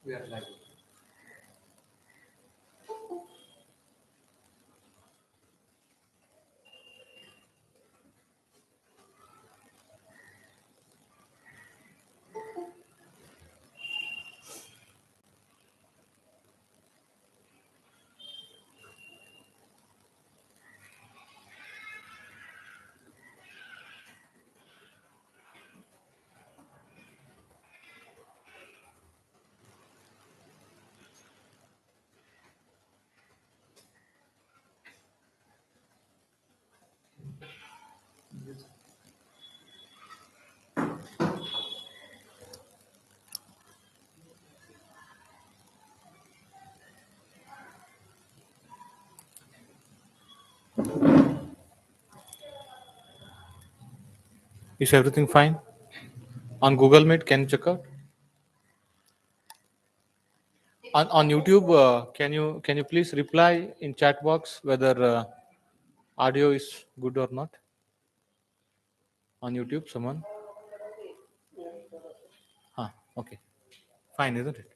We are live. Is everything fine? On Google Meet, can you check out? On YouTube, can you please reply in chat box whether audio is good or not? On YouTube, someone? Okay. Fine, isn't it?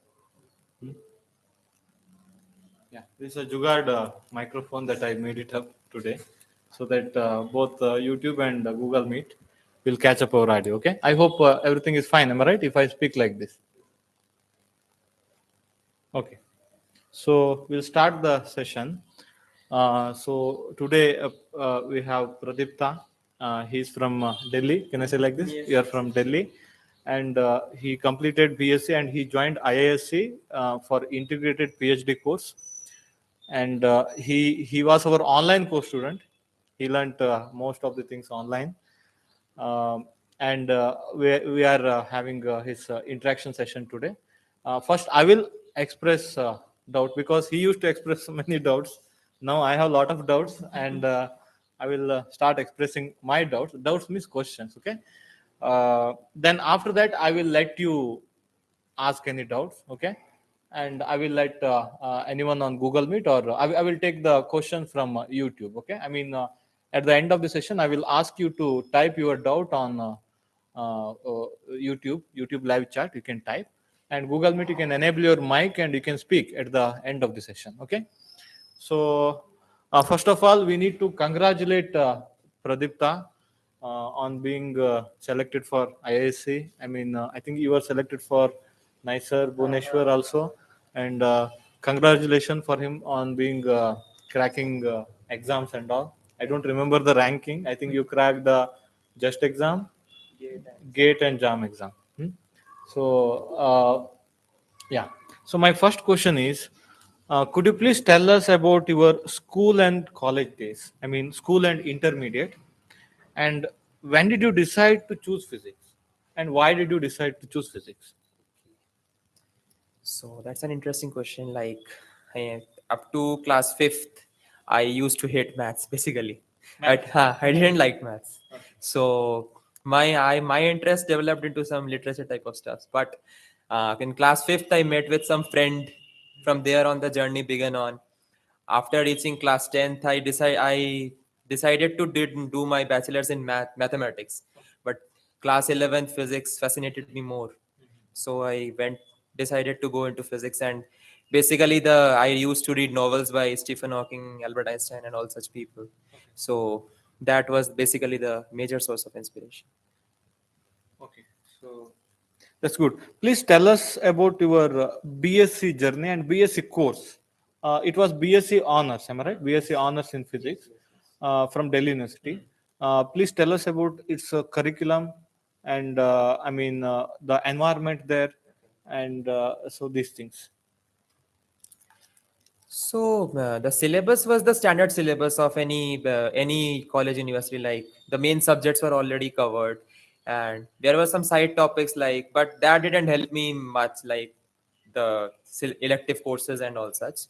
Yeah, this is a Jugaad microphone that I made it up today, so that both YouTube and Google Meet will catch up our audio. Okay, I hope everything is fine. Am I right if I speak like this? Okay, so we'll start the session. So today we have Pradipta. He's from Delhi. Can I say like this? Yes. You are from Delhi, and he completed BSc and he joined IISc for integrated PhD course. And he was our online course student. He learnt most of the things online. And we are having his interaction session today. First, I will express doubt because he used to express so many doubts. Now I have a lot of doubts, and I will start expressing my doubts. Doubts means questions, okay? Then after that, I will let you ask any doubts, okay? And I will let anyone on Google Meet, or I will take the question from YouTube, okay? I mean, at the end of the session, I will ask you to type your doubt on YouTube live chat. You can type, and Google Meet, you can enable your mic and you can speak at the end of the session, okay? So, first of all, we need to congratulate Pradipta on being selected for IISc. I mean, I think you were selected for Nicer, Bhubaneswar also, and congratulations for him on being cracking exams and all. I don't remember the ranking. I think you cracked the just exam, gate and jam exam. So, yeah. So my first question is, could you please tell us about your school and college days? I mean, school and intermediate. And when did you decide to choose physics? And why did you decide to choose physics? So that's an interesting question. Up to class fifth, I used to hate maths basically. I didn't like maths. So my interest developed into some literature type of stuff. But in class fifth, I met with some friend. From there on, the journey began on. After reaching class 10th, I decided to do my bachelor's in mathematics. But class 11th physics fascinated me more. So I decided to go into physics, and basically I used to read novels by Stephen Hawking, Albert Einstein, and all such people. So that was basically the major source of inspiration. Okay, so that's good. Please tell us about your BSc journey and BSc course. It was BSc honors, am I right? BSc honors in physics from Delhi University. Please tell us about its curriculum and I mean the environment there, and so these things. So the syllabus was the standard syllabus of any college university. Like the main subjects were already covered, and there were some side topics but that didn't help me much. Like the elective courses and all such,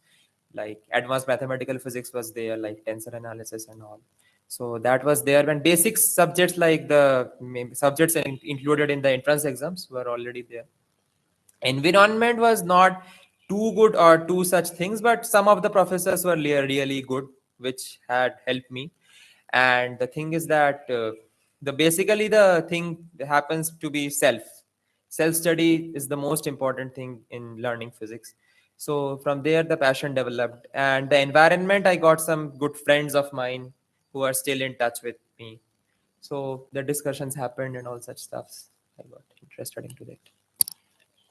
like advanced mathematical physics was there, like tensor analysis and all. So that was there. When basic subjects like the subjects included in the entrance exams were already there. Environment was not too good or too such things, but some of the professors were really good, which had helped me. And the thing is that the basically the thing happens to be self. self study is the most important thing in learning physics. So from there the passion developed, and the environment, I got some good friends of mine who are still in touch with me. So the discussions happened and all such stuffs. I got interested into that.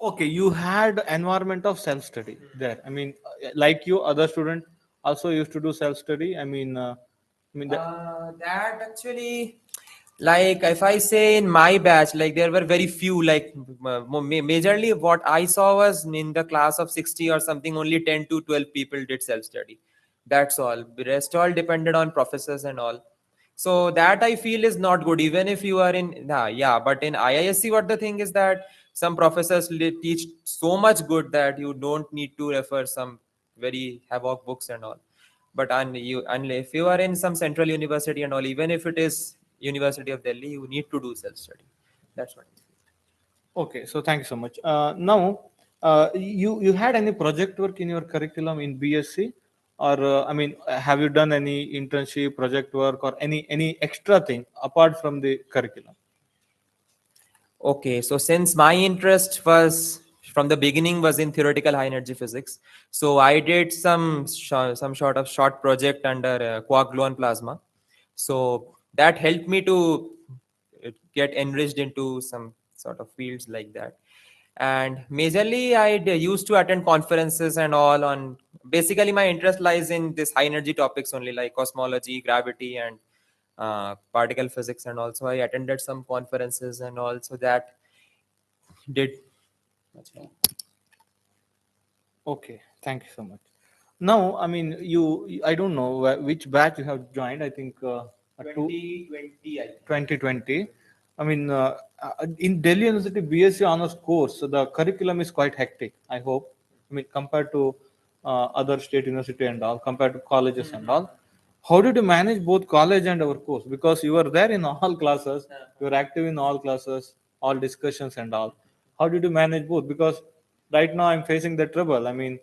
Okay, you had environment of self study there. I mean, like you, other student also used to do self study. I mean that. That actually, like if I say in my batch, like there were very few, like majorly what I saw was in the class of 60 or something, only 10 to 12 people did self study. That's all. The rest all depended on professors and all. So that I feel is not good, even if you are in, nah, yeah, but in IISc, what the thing is that some professors teach so much good that you don't need to refer some very havoc books and all. But if you are in some central university and all, even if it is University of Delhi, you need to do self study. That's what. Okay, so thank you so much. Now, you had any project work in your curriculum in BSc, or have you done any internship, project work, or any extra thing apart from the curriculum? Okay, so since my interest was from the beginning was in theoretical high energy physics, so I did some sort of short project under quark gluon plasma. So that helped me to get enriched into some sort of fields like that. And majorly, used to attend conferences and all on. Basically, my interest lies in this high energy topics only, like cosmology, gravity, and particle physics. And also, I attended some conferences and also that did. That's all. Okay, thank you so much. Now, I mean, I don't know which batch you have joined. I think 2020, I think. 2020. I mean, in Delhi University BSc honors course, so the curriculum is quite hectic. I hope. I mean, compared to other state university and all, compared to colleges and all. How did you manage both college and our course? Because you were there in all classes, you were active in all classes, all discussions and all. How did you manage both? Because right now I'm facing the trouble. I mean,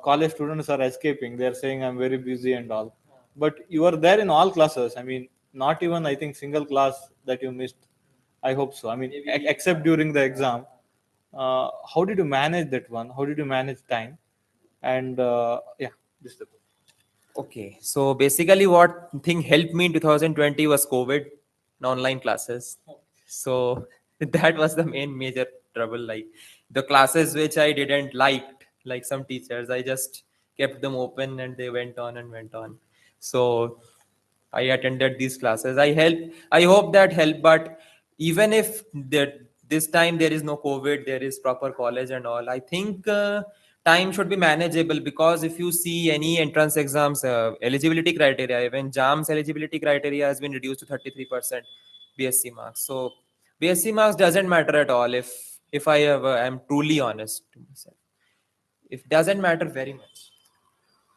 college students are escaping. They are saying I'm very busy and all. But you were there in all classes. I mean, not even I think single class that you missed. I hope so. I mean, except during the exam. How did you manage that one? How did you manage time? And yeah, this is the Okay, so basically, what thing helped me in 2020 was COVID and online classes. So that was the main major trouble. Like the classes which I didn't like some teachers, I just kept them open and they went on and went on. So I attended these classes. I hope that helped. But even if this time there is no COVID, there is proper college and all. I think time should be manageable, because if you see any entrance exams eligibility criteria, even JAM's eligibility criteria has been reduced to 33% BSc marks. So BSc marks doesn't matter at all. If I am truly honest to myself, it doesn't matter very much.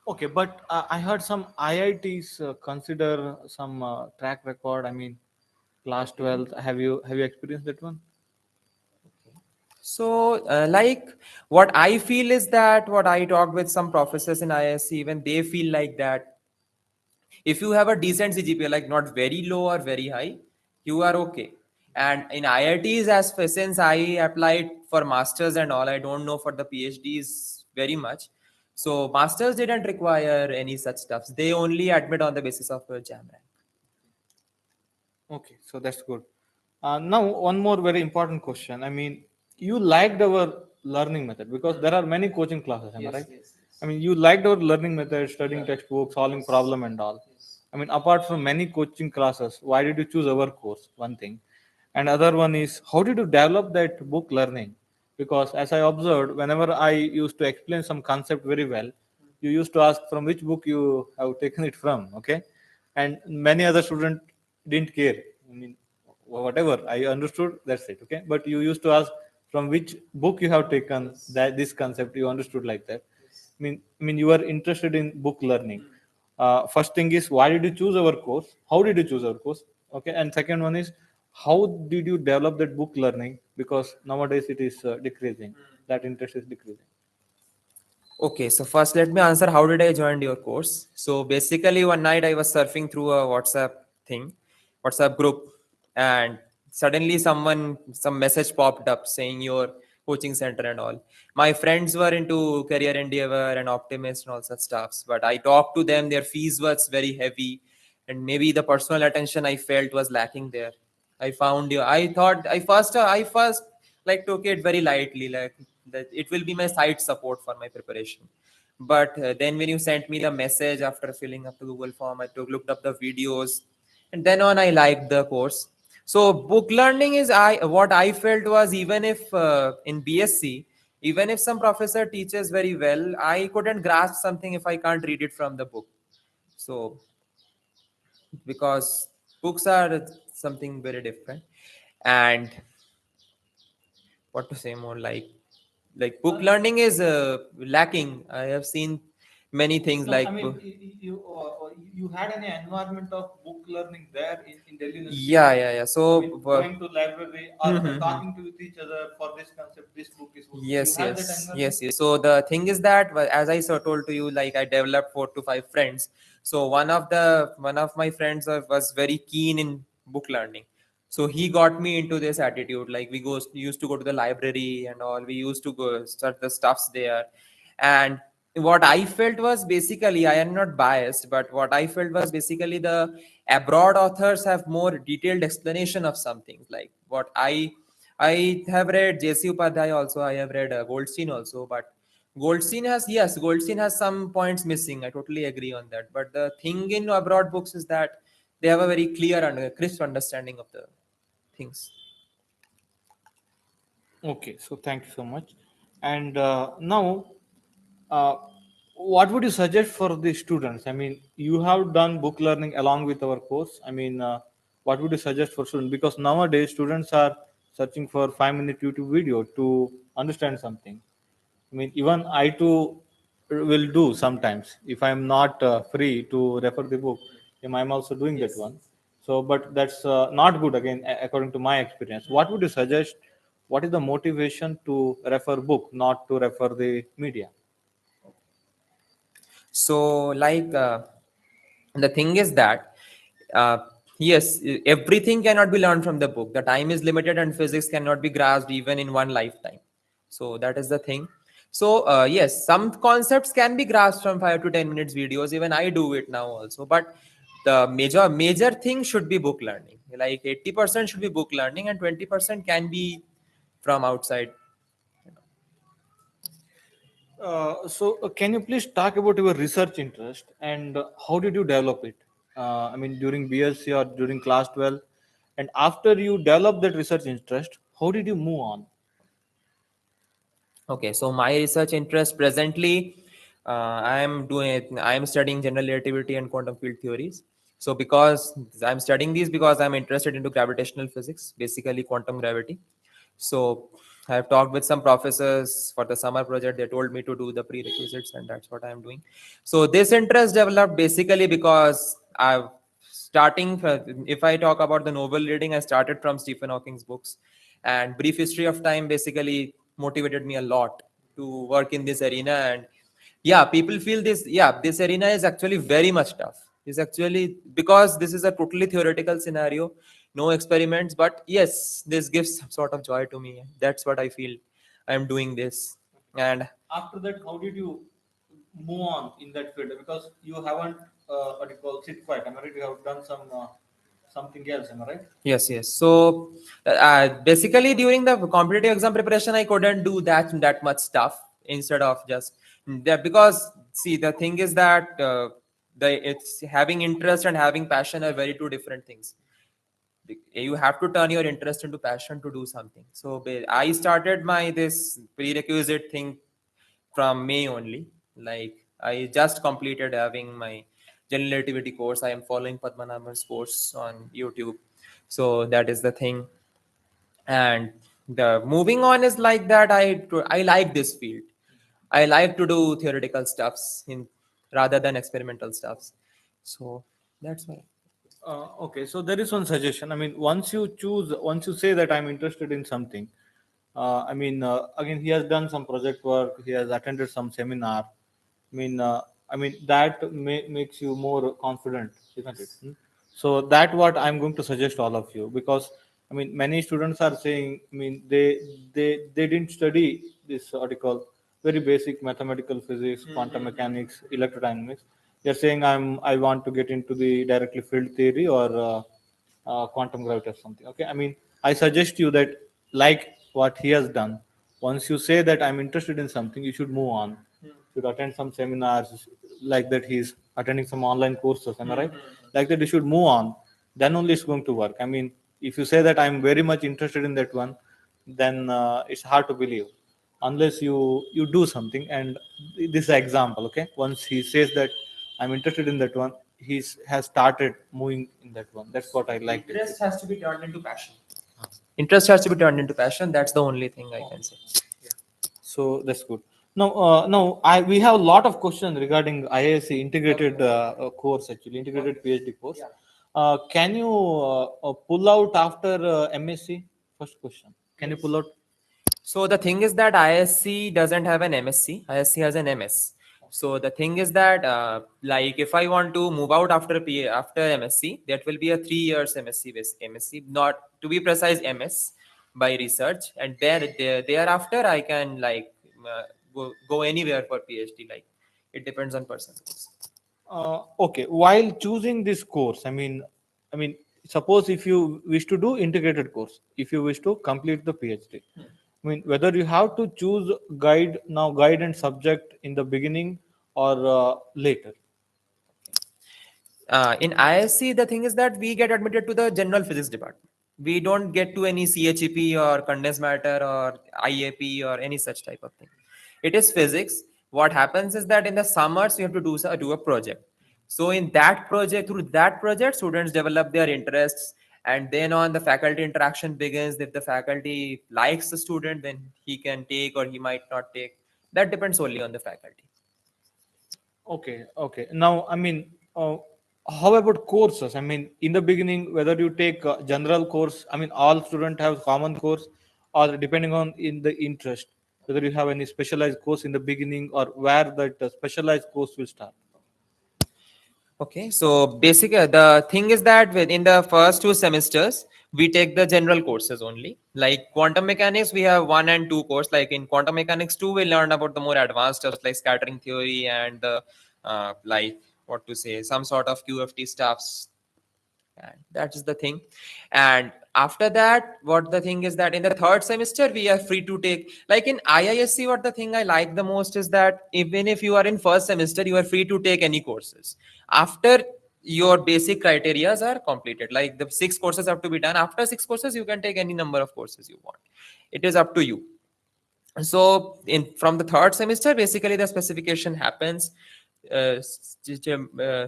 Okay, but I heard some IITs consider some track record. I mean, class Okay. 12th. Have you experienced that one? So, like what I feel is that what I talked with some professors in IISc, even they feel like that if you have a decent CGPA, like not very low or very high, you are okay. And in IITs, since I applied for masters and all, I don't know for the PhDs very much. So masters didn't require any such stuffs. They only admit on the basis of your JAM rank. Okay, so that's good. Now, one more very important question. I mean, you liked our learning method because there are many coaching classes, am I right? I mean, you liked our learning method, studying textbooks, solving problem and all. I mean, apart from many coaching classes, why did you choose our course? One thing. And other one is, how did you develop that book learning? Because as I observed, whenever I used to explain some concept very well, you used to ask from which book you have taken it from, okay? And many other students didn't care. I mean, whatever I understood, that's it, okay? But you used to ask from which book you have taken that this concept you understood like that. I mean, you are interested in book learning. First thing is, why did you choose our course? How did you choose our course? Okay, and second one is, how did you develop that book learning? Because nowadays it is decreasing. That interest is decreasing. Okay, so first let me answer how did I join your course. So basically one night I was surfing through a WhatsApp group, and suddenly some message popped up saying your coaching center and all. My friends were into career endeavor and optimist and all such stuffs, but I talked to them, their fees was very heavy, and maybe the personal attention I felt was lacking there. I found you, I thought I first like took it very lightly, like that it will be my side support for my preparation. But then when you sent me the message after filling up the Google form, I took looked up the videos, and then on I liked the course. So book learning is I what I felt was, even if in BSc, even if some professor teaches very well, I couldn't grasp something if I can't read it from the book. So because books are something very different, and what to say more, like book learning is lacking. I have seen many things No, I like mean, you had an environment of book learning there in Delhi University. yeah, I so mean, going to library or Mhm. talking to with each other for this concept, this book is good. You Yes, had that yes, environment. yes, yes. So the thing is that, well, as I told to you, like I developed 4 to 5 friends. So one of my friends was very keen in book learning. So he got me into this attitude. Like used to go to the library and all. We used to go start the stuffs there, and what I felt was basically, I am not biased, but what I felt was basically the abroad authors have more detailed explanation of some things. Like what I have read J.C. Upadhyay also. I have read Goldstein also. But Goldstein has some points missing. I totally agree on that. But the thing in abroad books is that they have a very clear and crisp understanding of the things. Okay, so thank you so much. And now, uh, what would you suggest for the students? I mean, you have done book learning along with our course. I mean, what would you suggest for students? Because nowadays students are searching for 5 minute YouTube video to understand something. I mean, even I too will do sometimes if I'm not free to refer the book. I'm also doing that one. So, but that's not good again, according to my experience. What would you suggest? What is the motivation to refer book, not to refer the media? So, the thing is that, uh, yes, everything cannot be learned from the book. The time is limited, and physics cannot be grasped even in one lifetime. So that is the thing. So yes, some concepts can be grasped from 5 to 10 minutes videos. Even I do it now also. But the major thing should be book learning. Like 80% should be book learning, and 20% can be from outside. Can you please talk about your research interest and how did you develop it? I mean, during BSc or during class 12, and after you develop that research interest, how did you move on? Okay, so my research interest presently, I am studying general relativity and quantum field theories. So because I'm studying these because I'm interested into gravitational physics, basically quantum gravity. So I have talked with some professors for the summer project. They told me to do the prerequisites, and that's what I'm doing. So this interest developed basically because I've starting. If I talk about the novel reading, I started from Stephen Hawking's books, and Brief History of Time basically motivated me a lot to work in this arena. And yeah, people feel this. Yeah, this arena is actually very much tough. It's actually because this is a totally theoretical scenario, no experiments, but yes, this gives some sort of joy to me. That's what I feel I'm doing this. And After that, how did you move on in that field? Because you haven't, what you call, sit quiet. Am I right? You have done something else. Am I right? yes, yes. So basically, during the competitive exam preparation, I couldn't do that much stuff instead of just that. Because see, the thing is that the it's having interest and having passion are very two different things. You have to turn your interest into passion to do something. So I started my this prerequisite thing from May only. Like I just completed having my general relativity course. I am following Padmanabhan's course on YouTube. So that is the thing. And the moving on is like that. I like this field. I like to do theoretical stuffs in rather than experimental stuffs. So that's why. Okay, so there is one suggestion. I mean, once you say that I'm interested in something, again, he has done some project work, he has attended some seminar. I mean that makes you more confident, isn't it? Hmm? So that what I'm going to suggest all of you because I mean, many students are saying, I mean, they didn't study this article, very basic mathematical physics, quantum mechanics, electrodynamics. They're saying I want to get into the directly field theory or quantum gravity or something. Okay, I mean, I suggest you that like what he has done. Once you say that I'm interested in something, you should move on. Should attend some seminars like that. He's attending some online courses. Am I right? Like that, you should move on. Then only it's going to work. I mean, if you say that I'm very much interested in that one, then it's hard to believe unless you do something. And this is an example. Okay, once he says that I'm interested in that one, has started moving in that one. That's what I like. Interest has to be turned into passion. Interest has to be turned into passion. That's the only thing I can say. So that's good. Now I we have a lot of questions regarding IISc integrated course, actually integrated PhD course. Can you pull out after MSc? First question. Can you pull out? So the thing is that ISC doesn't have an MSc. ISC has an MS. So the thing is that, like, if I want to move out after after MSc, that will be a 3 years MSc MSc, not to be precise MS by research, and thereafter I can like go anywhere for PhD. Like, it depends on person. Okay, while choosing this course, I mean, suppose if you wish to do integrated course, if you wish to complete the PhD, I mean, whether you have to choose guide and subject in the beginning or later. In ISC, the thing is that we get admitted to the general physics department. We don't get to any CHEP or condensed matter or IAP or any such type of thing. It is physics. What happens is that in the summers you have to do a project. So in that project, through that project, students develop their interests, and then on the faculty interaction begins. If the faculty likes the student, then he can take or he might not take. That depends only on the faculty. Okay, okay. Now, I mean, how about courses? I mean, in the beginning, whether you take general course, I mean, all students have common course, or depending on in the interest, whether you have any specialized course in the beginning or where that specialized course will start. Okay, so basically the thing is that within the first 2 semesters, we take the general courses only. Like quantum mechanics, we have 1 and 2 course. Like in quantum mechanics 2, we learn about the more advanced stuff like scattering theory and the like what to say, some sort of QFT stuffs, and that is the thing. And after that, what the thing is that in the third semester we are free to take, like in IISc, what the thing I like the most is that even if you are in first semester, you are free to take any courses after your basic criterias are completed. Like the 6 courses have to be done. After 6 courses, you can take any number of courses you want. It is up to you. So in from the third semester, basically the specification happens.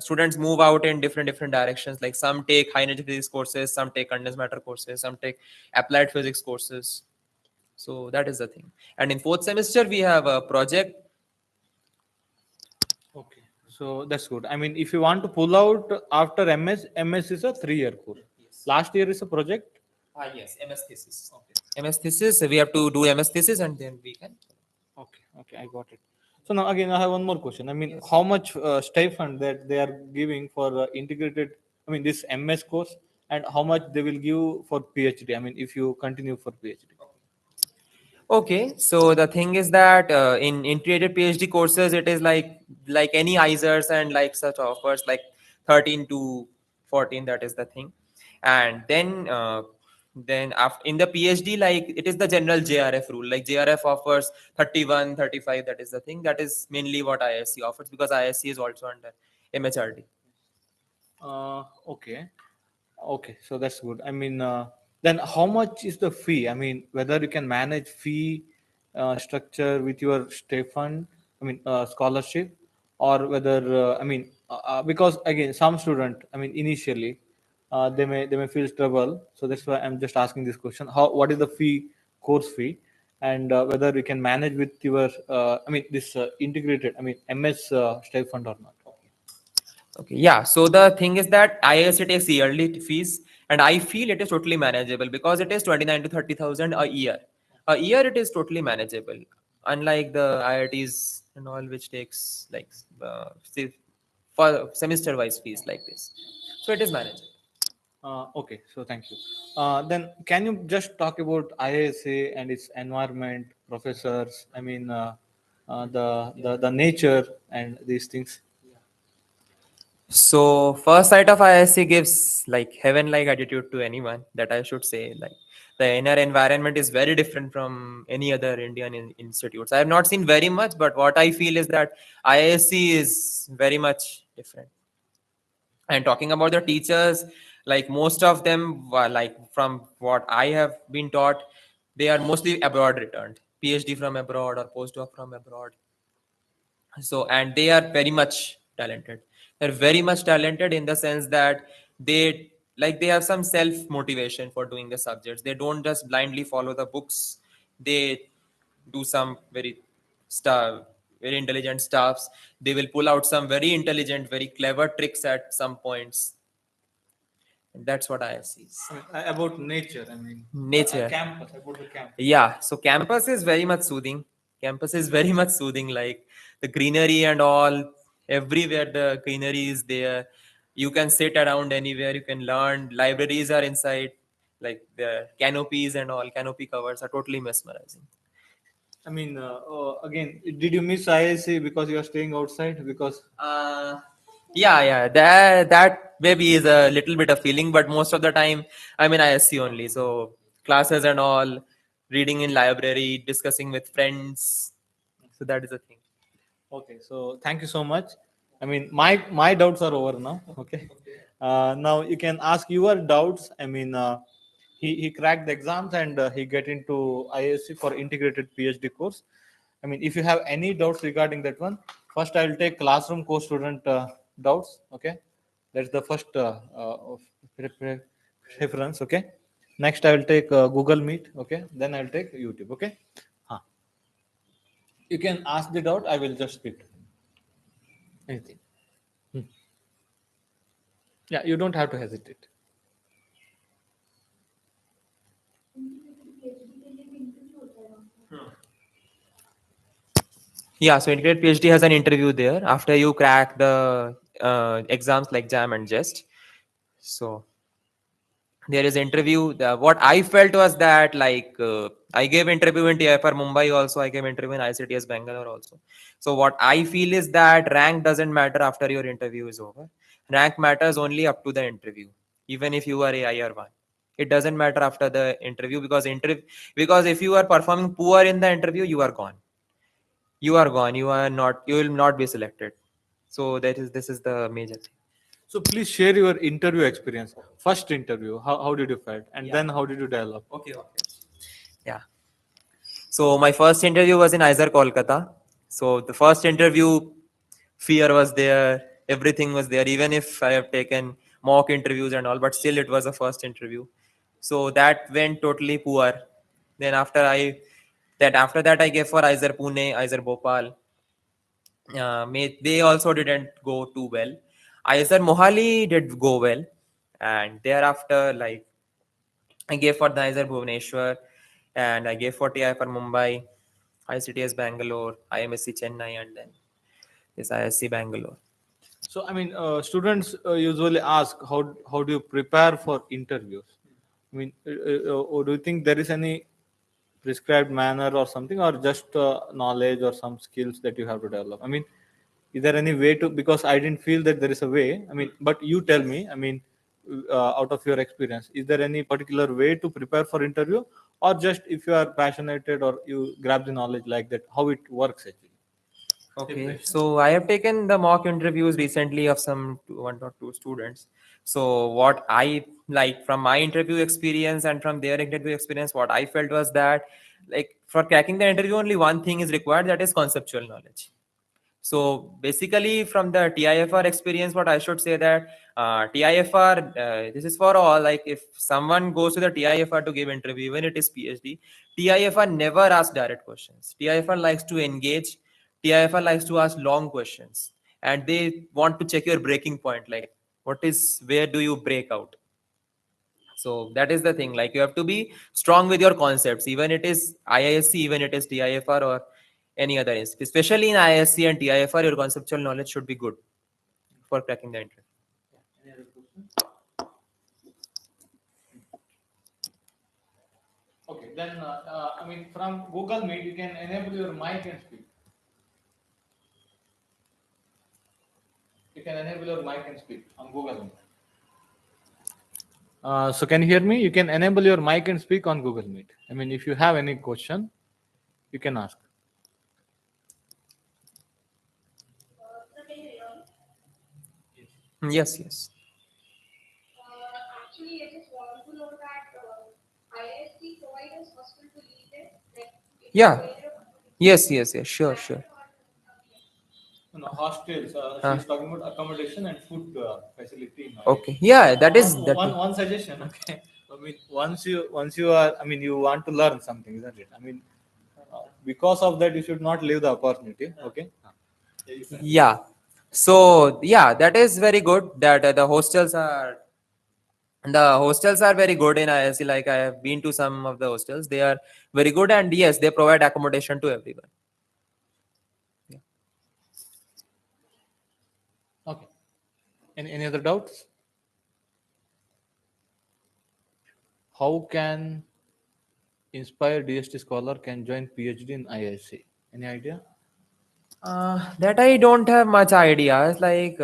Students move out in different directions. Like some take high energy physics courses, some take condensed matter courses, some take applied physics courses. So that is the thing. And in fourth semester we have a project. Okay, so that's good. I mean, if you want to pull out after MS is a 3 year course. Yes. Last year is a project. Yes, MS thesis. Okay. MS thesis, we have to do MS thesis and then we can. Okay, okay, I got it. So now again, I have one more question. I mean, Yes. how much stipend that they are giving for integrated? I mean, this MS course, and how much they will give for PhD? I mean, if you continue for PhD. Okay, so the thing is that in integrated PhD courses, it is like any ISers and like such offers, like 13 to 14. That is the thing, and then after in the PhD, like it is the general JRF rule. Like JRF offers 31, 35. That is the thing. That is mainly what IISc offers, because IISc is also under MHRD. Okay. Okay, so that's good. I mean, then how much is the fee? I mean, whether you can manage fee structure with your stipend, I mean, scholarship, or whether I mean, because again, some student, I mean, initially, they may feel trouble. So that's why I'm just asking this question: what is the fee, course fee, and whether you can manage with your, I mean, this integrated, I mean, MS stipend or not? Okay, yeah. So the thing is that IISc takes yearly fees, and I feel it is totally manageable because it is 29 to 30,000 a year. A year it is totally manageable, unlike the IITs and all, which takes like say, for semester-wise fees like this. So it is manageable. Okay, so thank you. Then can you just talk about IISc and its environment, professors? I mean, the nature and these things. So first sight of IISc gives like heaven-like attitude to anyone, that I should say. Like the inner environment is very different from any other Indian institutes. I have not seen very much, but what I feel is that IISc is very much different. And talking about the teachers, like most of them were, like from what I have been taught, they are mostly abroad returned, PhD from abroad or postdoc from abroad. So and they are very much talented. They're very much talented in the sense that they have some self motivation for doing the subjects. They don't just blindly follow the books. They do some stuff very intelligent stuffs. They will pull out some very intelligent, very clever tricks at some points. And that's what I see. I mean, about nature. I mean, Nature. campus. About the campus. Yeah, so campus is very much soothing. Campus is very much soothing, like the greenery and all. Everywhere the greenery is there. You can sit around anywhere. You can learn. Libraries are inside, like the canopies and all. Canopy covers are totally mesmerizing. I mean, again, did you miss IISc because you are staying outside? Because Yeah, that maybe is a little bit of feeling, but most of the time I'm in ISC only. So classes and all, reading in library, discussing with friends. So that is the thing. okay, so thank you so much. I mean, my doubts are over now. Okay, now you can ask your doubts. I mean, he cracked the exams and he get into IISc for integrated PhD course. I mean, if you have any doubts regarding that one, first I will take classroom course student doubts. Okay, that's the first preference. Okay, next I will take Google Meet. Okay, then I will take YouTube. Okay, huh. You can ask the doubt. I will just speak. Anything. Hmm. Yeah, you don't have to hesitate. Yeah, so integrated PhD has an interview there after you crack the exams like JAM and JEST. So there is interview. What I felt was that I gave interview in TIFR Mumbai also. I gave interview in ICTS Bangalore also. So what I feel is that rank doesn't matter after your interview is over. Rank matters only up to the interview, even if you are AI or one. It doesn't matter after the interview because if you are performing poor in the interview, you are gone. You are gone. You are not. You will not be selected. So this is the major thing. So please share your interview experience. First interview, how did you felt, and Yeah. then how did you develop? Okay. Yeah. So my first interview was in IISr Kolkata. So the first interview, fear was there, everything was there. Even if I have taken mock interviews and all, but still it was a first interview. So that went totally poor. Then after that I gave for IISr Pune, IISr Bhopal. They also didn't go too well. IISr Mohali did go well, and thereafter I gave for the IISr Bhubaneswar, and I gave for TI for Mumbai, ICTS Bangalore, IMSc Chennai, and then this ISC Bangalore. So I mean, students usually ask how do you prepare for interviews? I mean, or do you think there is any prescribed manner or something, or just knowledge or some skills that you have to develop? I mean, is there any way to? Because I didn't feel that there is a way. I mean, but you tell me. I mean, out of your experience, is there any particular way to prepare for interview, or just if you are passionate or you grab the knowledge like that, how it works actually? Okay, so I have taken the mock interviews recently of one or two students. So what I like from my interview experience and from their interview experience, what I felt was that like for cracking the interview, only one thing is required, that is conceptual knowledge. So basically, from the TIFR experience, what I should say that TIFR, this is for all. Like if someone goes to the TIFR to give interview, even it is PhD, TIFR never asks direct questions. TIFR likes to engage. TIFR likes to ask long questions, and they want to check your breaking point. Like where do you break out? So that is the thing. Like you have to be strong with your concepts, even it is IISc, even it is TIFR or any other institute. Especially in IISc and TIFR, your conceptual knowledge should be good for cracking the interview. Any other question? Then, I mean, from Google Meet, you can enable your mic and speak. You can enable your mic and speak on Google Meet. So can you hear me? You can enable your mic and speak on Google Meet. I mean, if you have any question, you can ask. Yes, yes. Yeah. Yes, yes, yes. Sure, sure. Hostels. Uh, She's talking about accommodation and food facility in okay. IIT. Yeah, that is One, that. one suggestion. Okay. I mean, once you are, I mean, you want to learn something, isn't it? I mean, because of that, you should not leave the opportunity. Okay. Yeah. So yeah, that is very good. That the hostels are very good in IISc. Like I have been to some of the hostels. They are very good, and yes, they provide accommodation to everyone. Yeah. Okay. Any other doubts? How can inspired DST scholar can join PhD in IISc? Any idea? That I don't have much idea. It's like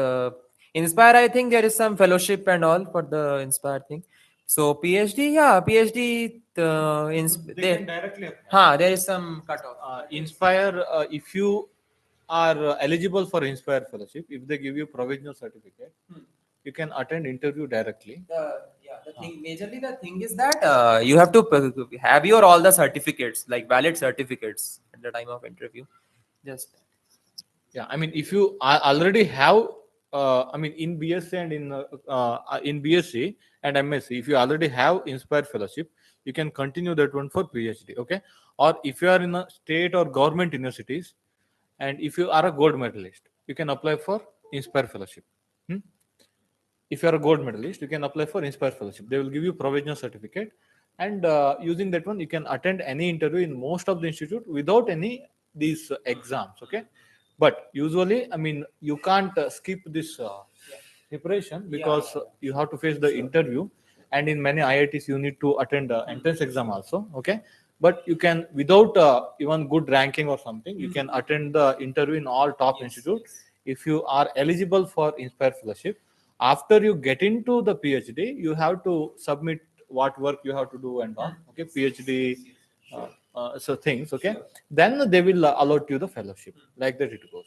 Inspire. I think there is some fellowship and all for the Inspire thing. So PhD, yeah, PhD. They can directly apply. There is some cutoff. Inspire, if you are eligible for Inspire fellowship, if they give you provisional certificate, you can attend interview directly. The thing, majorly the thing is that you have to have your all the certificates, like valid certificates at the time of interview. Just Yeah, I mean, if you already have, I mean, in BSc and in BSc and MSc, if you already have Inspire fellowship, you can continue that one for PhD. Okay, or if you are in a state or government universities, and if you are a gold medalist, you can apply for Inspire fellowship. Hmm? If you are a gold medalist, you can apply for Inspire fellowship. They will give you provisional certificate, and using that one, you can attend any interview in most of the institute without any these exams. Okay, but usually, I mean, you can't skip this preparation because you have to face the interview, and in many IITs you need to attend entrance exam also. Okay, but you can without even good ranking or something, you can attend the interview in all top institute if you are eligible for Inspire fellowship. After you get into the PhD, you have to submit what work you have to do and all. Okay, PhD. So things, okay, then they will allot you the fellowship, like that it goes.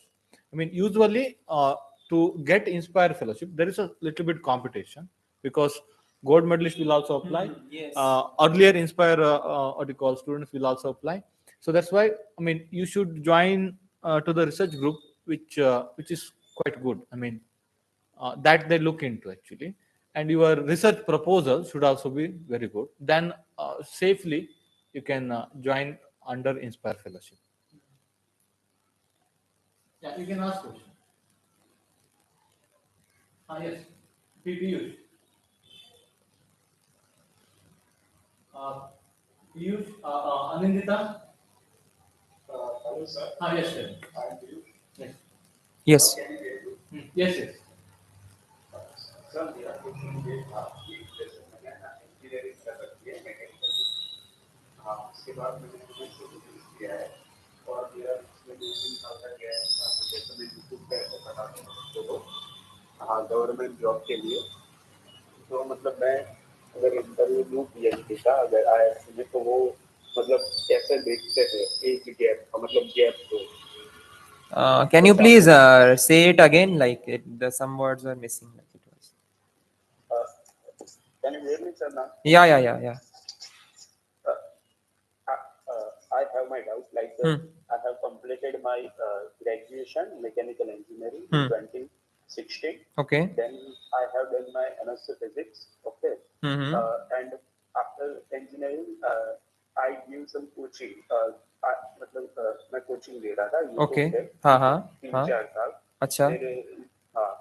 I mean, usually to get Inspire fellowship, there is a little bit competition because gold medalists will also apply. yes. Earlier Inspire, what you call students will also apply. So that's why, I mean, you should join to the research group, which is quite good. I mean, that they look into actually, and your research proposal should also be very good. Then safely you can join under Inspire fellowship. Yeah, you can ask question. Yes, Piyush. Uh, Piyush, Anindita. Hello, sir. Yes, sir. I am Piyush. Yes. Yes. Can you hear me? Yes, yes. Sir मेरा question ये था कि जैसे मैंने engineering कर रखी है mechanical में। हाँ, उसके बाद मैंने शुरू किया है और मेरा इसमें 2-3 साल का गया है। तो जैसे मैं यूट्यूब पे ऐसे बनाता हूँ बच्चों को, हाँ, गवर्नमेंट जॉब के लिए। तो मतलब मैं अगर इंटरव्यू दूँ पीएचडी का अगर आईआईएससी में, तो वो मतलब कैसे देखते हैं एज गैप का, मतलब गैप को। Can you please say it again? Like some words are missing. Like it was. Can you hear me, sir, now? Yeah, yeah, yeah, yeah. Uh, I have my doubt. Like, I have completed my graduation mechanical engineering in 2016. Okay. Then I have done my MSc physics. Okay. Mm-hmm. And after engineering, I give some coaching. मतलब मैं coaching ले रहा था Okay. YouTube पे हाँ हाँ 3-4 साल। अच्छा फिर हाँ,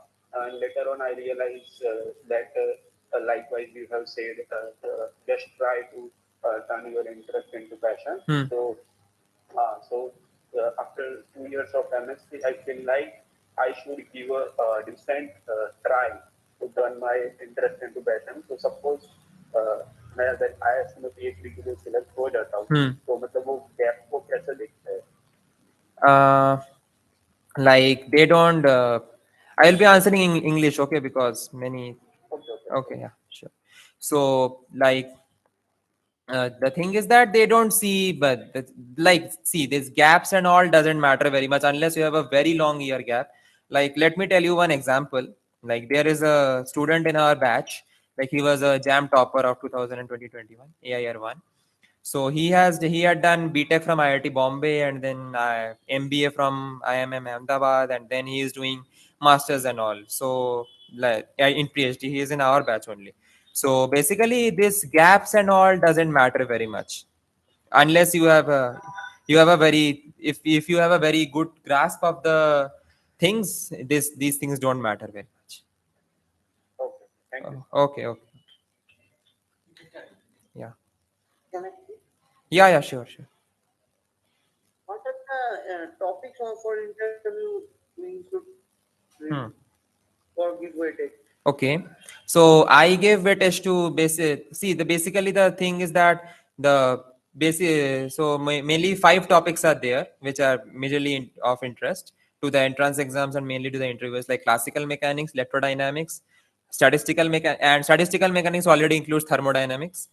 and later on I realized that likewise you have said just try to turn your interest into passion. So after 2 years of MSc, I feel like I should give a decent try to turn my interest into passion. So suppose मैं अगर IISc में PhD के लिए select हो जाता हूँ Hmm. तो मतलब वो गैप को कैसे देखते हैं? Uh, like they don't. I'll be answering in English, okay? Because many. Okay okay Okay, yeah, sure. So, like, the thing is that they don't see, but like, see, these gaps and all doesn't matter very much unless you have a very long year gap. Like, let me tell you one example. Like, there is a student in our batch. Like, he was a jam topper of 2020 AIR one. So he had done BTech from IIT Bombay and then MBA from IIM Ahmedabad, and then he is doing masters and all. So like in PhD, he is in our batch only. So basically, this gaps and all doesn't matter very much unless you have a very if you have a very good grasp of the things. These things don't matter very much. Okay thank you Okay, okay, yeah, can I yeah, sure, sure. What are the topics for interview we should read Hmm. or give weightage? Okay, so I gave weightage to basic. See, the basically the thing is that the basic. So mainly five topics are there, which are majorly of interest to the entrance exams and mainly to the interviews, like classical mechanics, electrodynamics, and statistical mechanics already includes thermodynamics,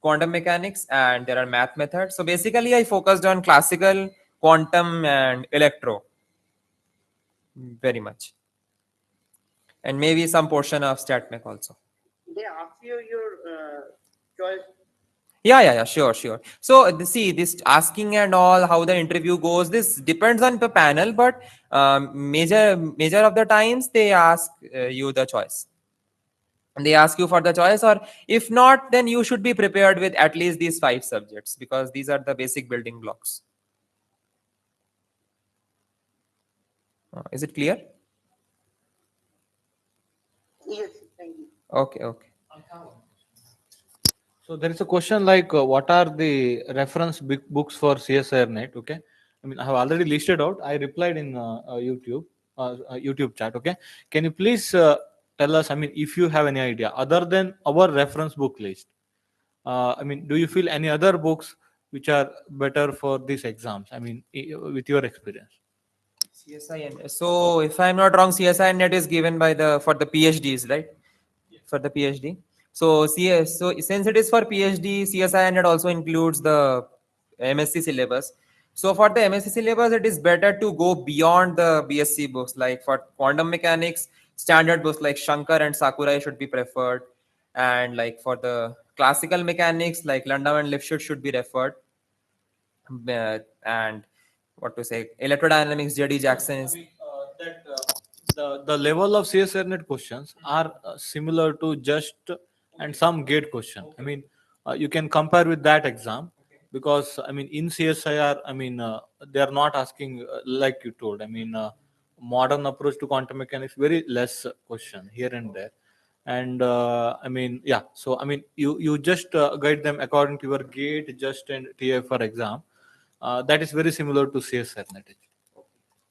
quantum mechanics, and there are math methods. So basically, I focused on classical, quantum, and electro very much, and maybe some portion of stat mech also. They ask you your choice. Yeah, sure, sure. So see, this asking and all, how the interview goes, this depends on the panel, but major of the times they ask you the choice. And they ask you for the choice, or if not, then you should be prepared with at least these five subjects because these are the basic building blocks. Is it clear? Yes, thank you. Okay, okay. So there is a question like, what are the reference books for CSIR net? Okay, I mean I have already listed out. I replied in YouTube chat. Okay, can you please tell us? I mean, if you have any idea other than our reference book list, I mean, do you feel any other books which are better for these exams? I mean, with your experience. CSI. So if I'm not wrong, CSI net is given by the for the PhDs, right? For the PhD. So CS. So since it is for PhD, CSI net also includes the MSc syllabus. So for the MSc syllabus, it is better to go beyond the BSc books. Like for quantum mechanics, standard books like Shankar and Sakurai should be preferred, and like for the classical mechanics, like Landau and Lifshitz should be referred. And what to say, electrodynamics, JD Jackson is. The level of CSR net questions are similar to just and some gate question. I mean, you can compare with that exam because I mean in CSIR, I mean they are not asking like you told. I mean, modern approach to quantum mechanics very less question here and there, and I mean yeah. So I mean you just guide them according to your gate, just and TF for exam. That is very similar to CSR net.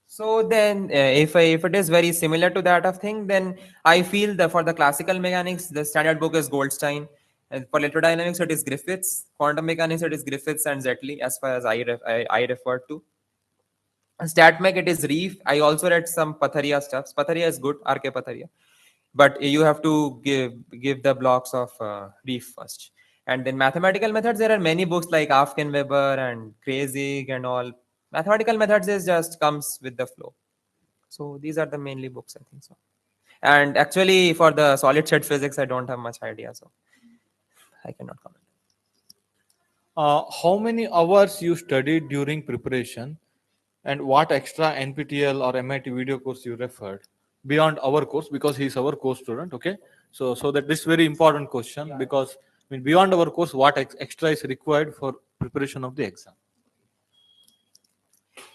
So then, if it is very similar to that of thing, then I feel that for the classical mechanics, the standard book is Goldstein. And for electrodynamics, it is Griffiths. Quantum mechanics, it is Griffiths and Zetley, as far as I refer to. StatMech, it is Reef. I also read some Patharia stuff. Patharia is good, RK Patharia, but you have to give the blocks of Reef first. And then mathematical methods, there are many books like Afkin Weber and Kreyzig and all. Mathematical methods is just comes with the flow. So these are the mainly books, I think so. And actually, for the solid state physics, I don't have much idea, so I cannot comment. How many hours you studied during preparation, and what extra NPTEL or MIT video course you referred beyond our course, because he is our course student. Okay, so that this very important question, because I mean beyond our course, what extra is required for preparation of the exam?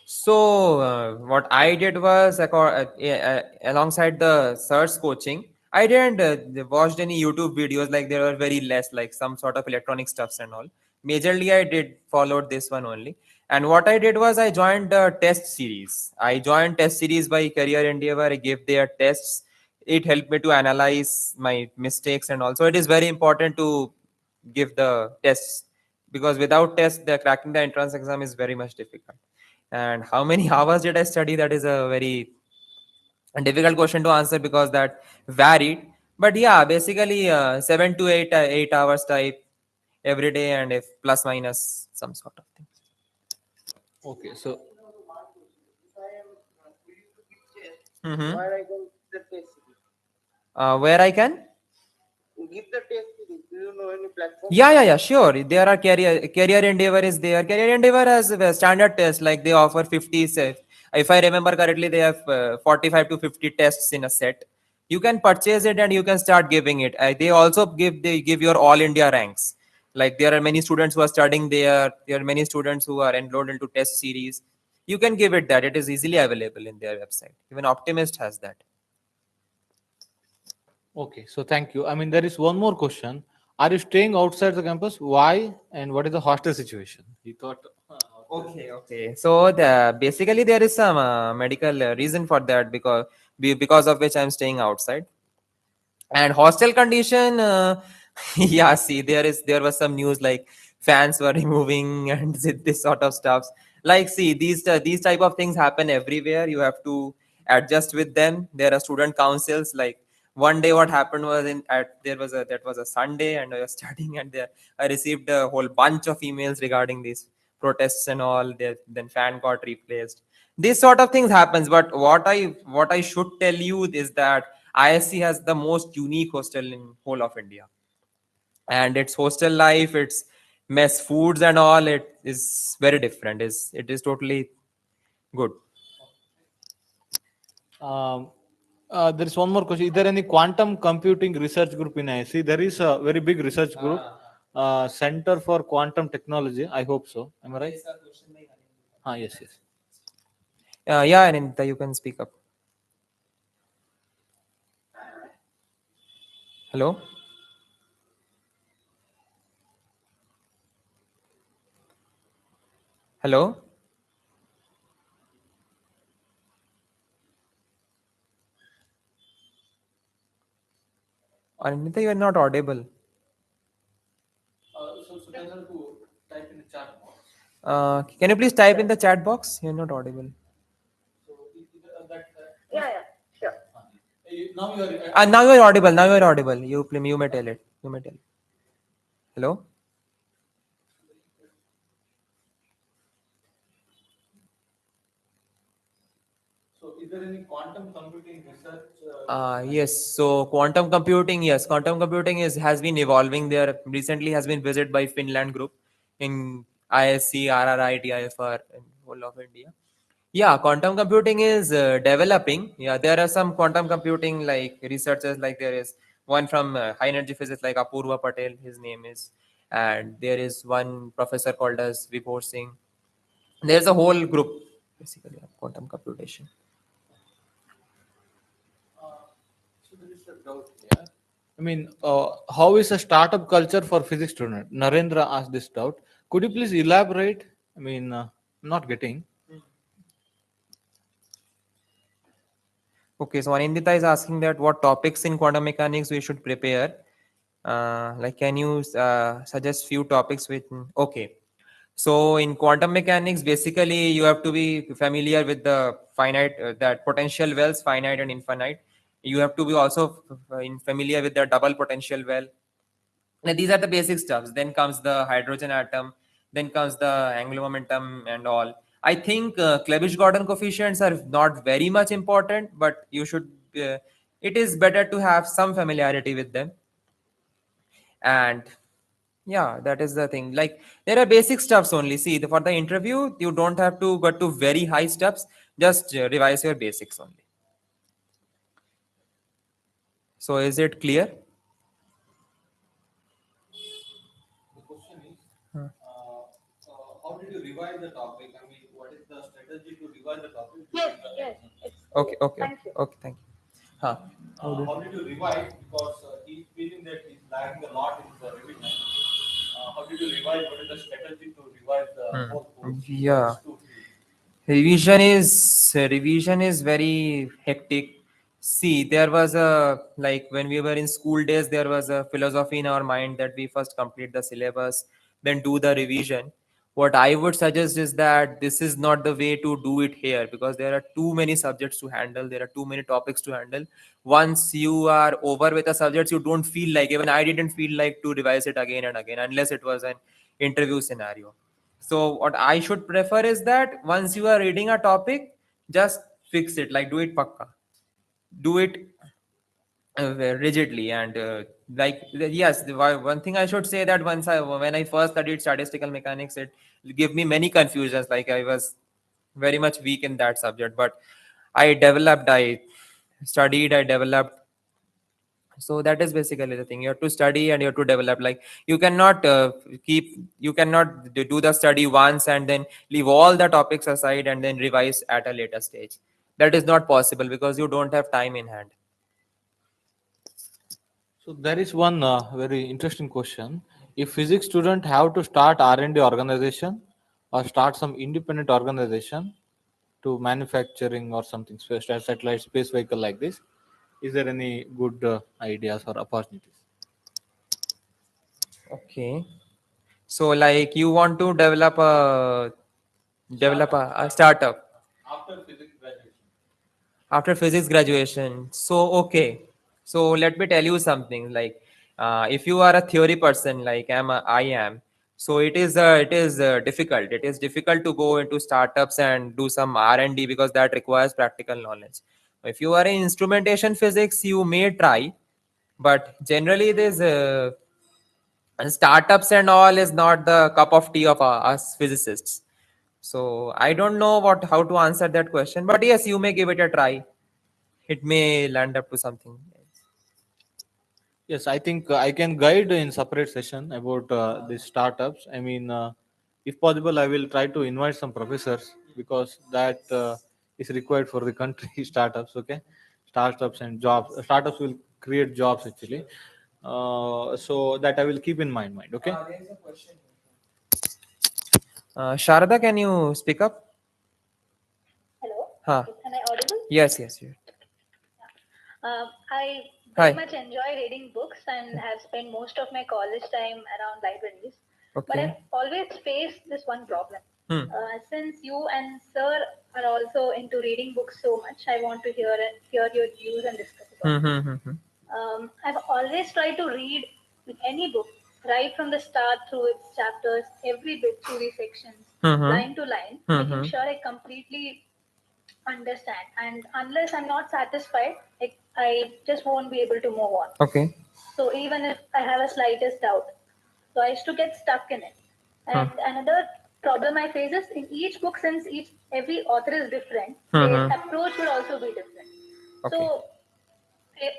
So what I did was alongside the search coaching, I didn't watched any YouTube videos. Like there were very less, like some sort of electronic stuffs and all. Majorly, I did followed this one only. And what I did was I joined the test series. I joined test series by Career India where I gave their tests. It helped me to analyze my mistakes and also it is very important to give the tests, because without tests, the cracking the entrance exam is very much difficult. And how many hours did I study? That is a very difficult question to answer because that varied. But yeah, basically 7 to 8 hours type every day, and if plus minus some sort of thing. Okay, so If I am willing to give test, Mm-hmm. where I can give the test series? Where I can. Give the test series. Do you know any platform? Yeah, sure. There are career endeavor is there. Career endeavor has a standard test, like they offer 50 set. If I remember correctly, they have 45 to 50 tests in a set. You can purchase it and you can start giving it. They give your all India ranks. Like there are many students who are studying there. There are many students who are enrolled into test series. You can give it that. It is easily available in their website. Even Optimist has that. okay, so thank you. I mean, there is one more question. Are you staying outside the campus? Why? And what is the hostel situation? He thought. Okay. So basically there is some medical reason for that, because of which I'm staying outside. And hostel condition, yeah, see, there was some news like fans were removing and this sort of stuffs. Like, see, these type of things happen everywhere. You have to adjust with them. There are student councils. Like one day, what happened was that was a Sunday, and I was studying, and there I received a whole bunch of emails regarding these protests and all. Then fan got replaced. This sort of things happens. But what I should tell you is that IISc has the most unique hostel in whole of India, and its hostel life, its mess foods and all, it is very different. It is totally good. Um, there is one more question. Is there any quantum computing research group in IISc? There is a very big research group, Center for Quantum Technology. I hope so. Am I right? Ah, yes, yes. Yeah, Anita, you can speak up. Hello. Hello. Anita, you are not audible. So tell her to type in the chat box. Can you please type in the chat box? You're not audible. So that. Yeah, yeah, sure. Now you are. Now you are audible. Now you are audible. You may tell it. You may tell. Hello. So is there any quantum computing research? Yes. So quantum computing, yes, quantum computing has been evolving there. Recently, has been visited by Finland group in ISC, RRI, TIFR, and whole of India. Yeah, quantum computing is developing. Yeah, there are some quantum computing like researchers. Like there is one from high energy physics, like Apurva Patel. His name is, and there is one professor called as Vibhor Singh. There's a whole group basically of quantum computation. So there is a doubt here. I mean, how is a startup culture for physics student? Narendra asked this doubt. Could you please elaborate? I mean, I'm not getting. Okay, so Anindita is asking that what topics in quantum mechanics we should prepare. Like, can you suggest few topics with? Okay, so in quantum mechanics, basically you have to be familiar with the finite, that potential wells, finite and infinite. You have to be also familiar with the double potential well. Now, these are the basic stuffs. Then comes the hydrogen atom. Then comes the angular momentum and all. I think Clebsch-Gordon coefficients are not very much important, but you should. It is better to have some familiarity with them. And yeah, that is the thing. Like there are basic stuffs only. See, for the interview, you don't have to go to very high steps. Just revise your basics only. So is it clear? The question is, Hmm. how did you revise the topic? I mean, what is the strategy to revise the topic Yes, during the yes, exam? it's clear. Okay, okay, Thank you. okay. Thank you. Huh. How did you revise? Because he's feeling that he's lagging a lot in the revision. How did you revise? What is the strategy to revise the Hmm. whole course? Yeah. It's too. Revision is very hectic. See, there was a, like when we were in school days, there was a philosophy in our mind that we first complete the syllabus, then do the revision. What I would suggest is that this is not the way to do it here, because there are too many subjects to handle, there are too many topics to handle. Once you are over with the subjects, you don't feel like, even I didn't feel like to revise it again and again, unless it was an interview scenario. So, what I should prefer is that once you are reading a topic, just fix it, like do it pakka, do it rigidly. And yes, one thing I should say, that once I when I first studied statistical mechanics, it gave me many confusions, like I was very much weak in that subject, but I studied, I developed. So that is basically the thing, you have to study and you have to develop. Like you cannot you cannot do the study once and then leave all the topics aside and then revise at a later stage. That is not possible because you don't have time in hand. So there is one very interesting question. If physics student have to start R&D organization or start some independent organization to manufacturing or something, satellite space vehicle like this, is there any good ideas or opportunities? Okay. So like you want to develop a startup After physics graduation. after physics graduation. So okay. So let me tell you something. Like if you are a theory person, like I am. So it is difficult. It is difficult to go into startups and do some R&D because that requires practical knowledge. If you are in instrumentation physics, you may try, but generally there's and startups and all is not the cup of tea of us physicists. So I don't know what how to answer that question, but yes, you may give it a try. It may land up to something else. Yes, I think I can guide in separate session about the startups. I mean, if possible, I will try to invite some professors because that is required for the country startups. Okay, startups and jobs. Startups will create jobs actually. So that I will keep in mind. Okay. There is a question. Sharada, can you speak up? Hello, Huh. am I audible? Yes, yes, yes. I Hi. very much enjoy reading books and have spent most of my college time around libraries. But Okay. I've always faced this one problem. Hmm. Since you and Sir are also into reading books so much, I want to hear your views and discuss about Hmm, it. hmm, hmm, hmm. I've always tried to read any book right from the start through its chapters, every bit through the sections, Hmm, hmm. line to line, Hmm, making hmm. sure I completely understand. And unless I'm not satisfied, I just won't be able to move on. Okay. So even if I have a slightest doubt, so I used to get stuck in it. Hmm. And another problem I face is in each book, since each every author is different, their Hmm, hmm. approach will also be different. Okay. So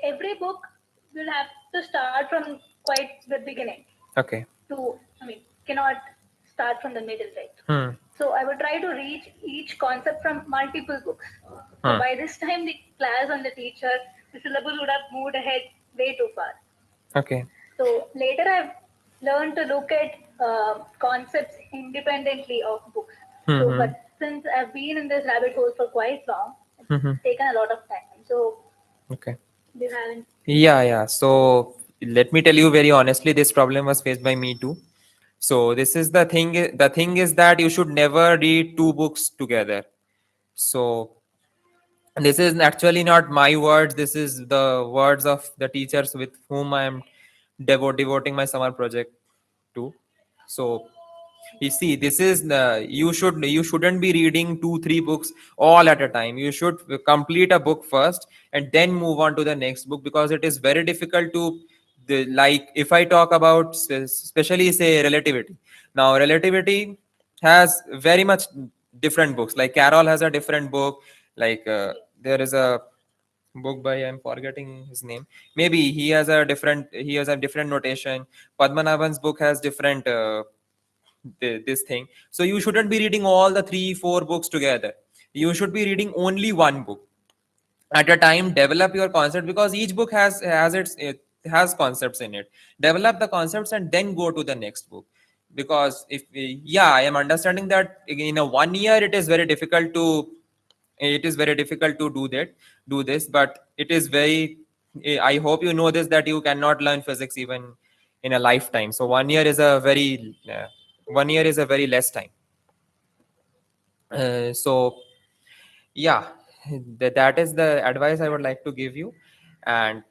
every book will have to start from quite the beginning Okay. to, I mean, cannot start from the middle, right? Hmm. So I would try to reach each concept from multiple books. So Hmm. by this time, the class and the teacher, the syllabus would have moved ahead way too far. Okay. So later, I've learned to look at concepts independently of books. Hmm, So, hmm. but since I've been in this rabbit hole for quite long, it's Hmm, hmm. taken a lot of time. So Okay. you haven't. Yeah, yeah. So let me tell you very honestly, this problem was faced by me too. So this is the thing. The thing is that you should never read two books together. So this is actually not my words. This is the words of the teachers with whom I am devoting my summer project to. So you see, this is you shouldn't be reading two three books all at a time. You should complete a book first and then move on to the next book, because it is very difficult to like if I talk about especially say relativity. Now relativity has very much different books. Like Carol has a different book. Like there is a book by, I'm forgetting his name. Maybe he has a different notation. Padmanabhan's book has different this thing. So you shouldn't be reading all the three four books together. You should be reading only one book at a time. Develop your concept, because each book it has concepts in it. Develop the concepts and then go to the next book. Because if yeah, I am understanding that in a 1 year it is very difficult to It is very difficult to do this, but it is very, I hope you know this, that you cannot learn physics even in a lifetime. So 1 year is a very 1 year is a very less time. So yeah, that is the advice I would like to give you. And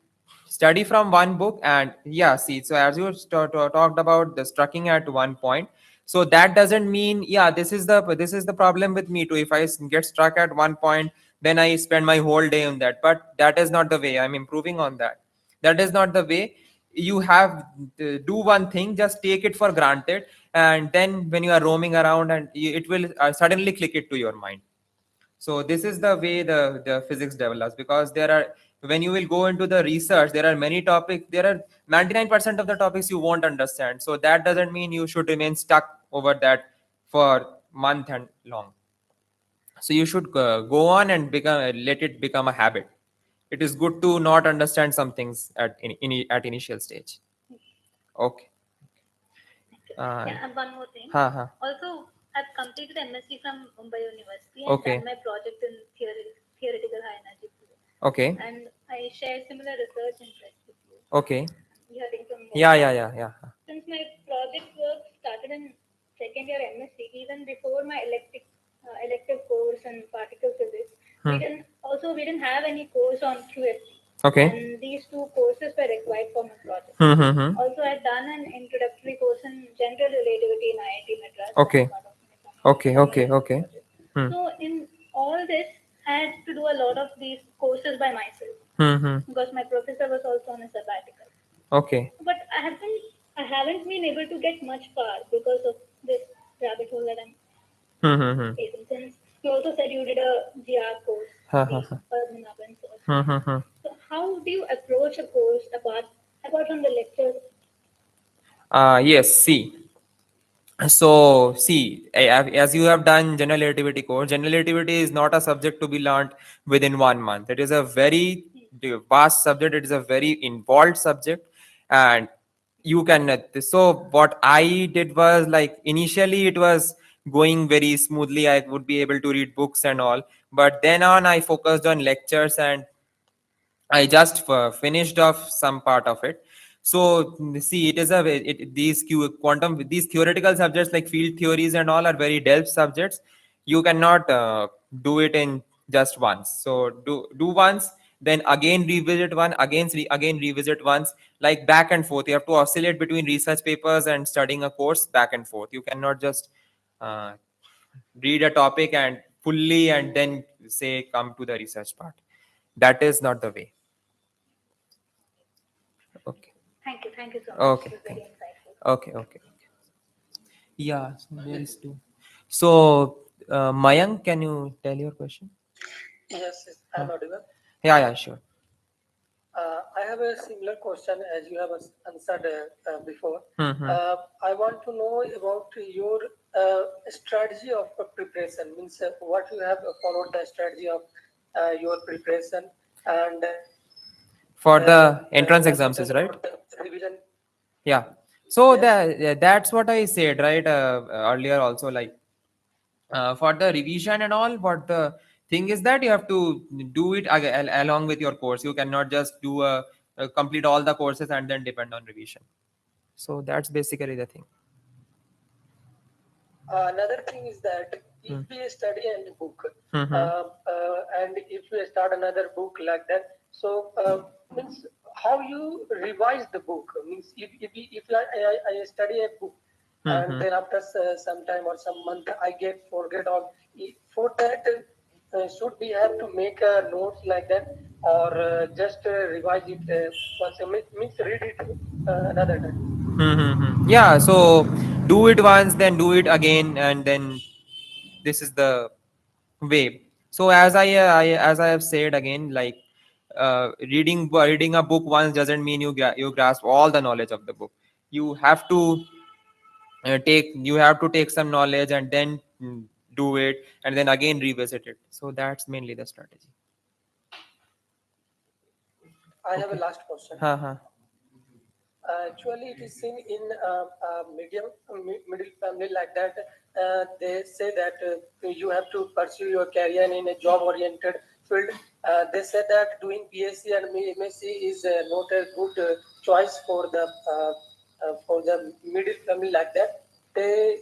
study from one book. And yeah, see, so as you talked about the strucking at one point, so that doesn't mean, yeah, this is the problem with me too. If I get stuck at one point, then I spend my whole day on that. But that is not the way. I'm improving on that. That is not the way. You have to do one thing, just take it for granted, and then when you are roaming around, and it will suddenly click it to your mind. So this is the way the physics develops, because there are, when you will go into the research, there are many topics, there are 99% of the topics you won't understand. So that doesn't mean you should remain stuck over that for month and long. So you should go on and let it become a habit. It is good to not understand some things at initial stage. Okay. uh, Yeah, and one more thing. ha, ha. Also, I've completed MSc from Mumbai University and Okay. done my project in theoretical high energy physics. Okay. And I share similar research interest with you. Okay. You have taken from Yeah. Since my project work started in second year MSc, even before my elective course in particle physics, we didn't have any course on QFT. Okay. And these two courses were required for my project. Mm-hmm. Also, I had done an introductory course in general relativity in IIT Madras. Okay. As part of my Okay. project. Hmm. So in all this, I had to do a lot of these courses by myself Mm-hmm. because my professor was also on a sabbatical. Okay. But I haven't been able to get much far because of this rabbit hole that I'm Mm-hmm. facing. Since you also said you did a GR course, Ha, the ha, ha. Padmanabhan course. Mm-hmm. So how do you approach a course apart from the lectures? Yes. See, as you have done general relativity course, general relativity is not a subject to be learned within 1 month. It is a very vast subject. It is a very involved subject, and you can. So what I did was, like, initially it was going very smoothly. I would be able to read books and all, but then on I focused on lectures, and I just finished off some part of it. So see, it is these theoretical subjects like field theories and all are very delved subjects. You cannot do it in just once. So do once, then again revisit one, again revisit once, like back and forth. You have to oscillate between research papers and studying a course back and forth. You cannot just uh, read a topic and fully and then say come to the research part. That is not the way. Okay. Thank you so much. Okay. It was very insightful. Okay. Yeah. So there is two. So Mayank, can you tell your question? Yes, I'm audible. Yeah. Sure. I have a similar question as you have answered before. Mm-hmm. I want to know about your strategy of preparation. Means what you have followed the strategy of your preparation and For the entrance what you exams, said is right? about the revision. Yeah. So Yes. that's what I said, right? Earlier also, like, for the revision and all, what the thing is that you have to do it along with your course. You cannot just do complete all the courses and then depend on revision. So that's basically the thing. Another thing is that if Hmm. we study any book Mm-hmm. and if we start another book like that, so means how you revise the book. Means if I study a book and Mm-hmm. then after some time or some month I forget all. For that, should we have to make notes like that or just revise it once? Means read it another time. Mm-hmm. Yeah, so do it once, then do it again, and then this is the way. So as I have said again, like, reading a book once doesn't mean you grasp all the knowledge of the book. You have to take some knowledge and then do it, and then again revisit it. So that's mainly the strategy. I have a Okay. last question. Ha. Actually, it is seen in middle family like that. They say that you have to pursue your career in a job-oriented field. They say that doing BSc and MSc is not a good choice for the middle family like that. They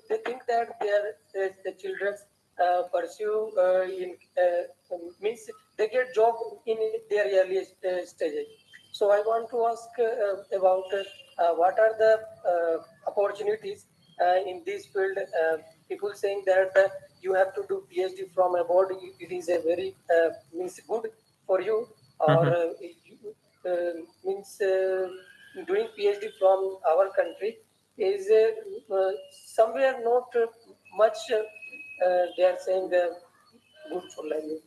think that the children pursue in means they get job in their early stage. So I want to ask about what are the opportunities in this field. People saying that you have to do PhD from abroad. It is a very means good for you, or Mhm. means doing PhD from our country is somewhere not much. They are saying good for language.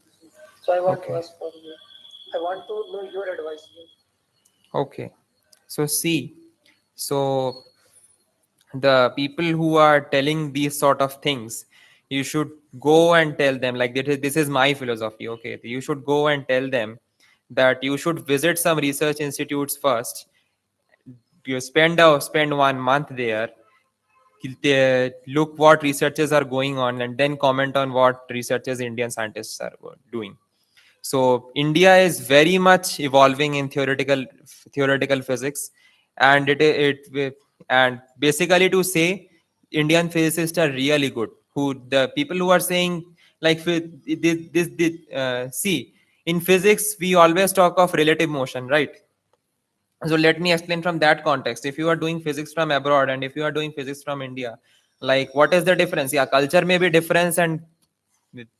So I want to Okay. ask for you. I want to know your advice. Okay. So see, so the people who are telling these sort of things, you should go and tell them, like, this is my philosophy. Okay, you should go and tell them that you should visit some research institutes first. You spend 1 month there, look what researches are going on, and then comment on what researches Indian scientists are doing. So India is very much evolving in theoretical physics, and and basically, to say, Indian physicists are really good. Who the people who are saying, like, see, in physics we always talk of relative motion, right? So let me explain from that context. If you are doing physics from abroad and if you are doing physics from India, like, what is the difference? Yeah, culture may be different, and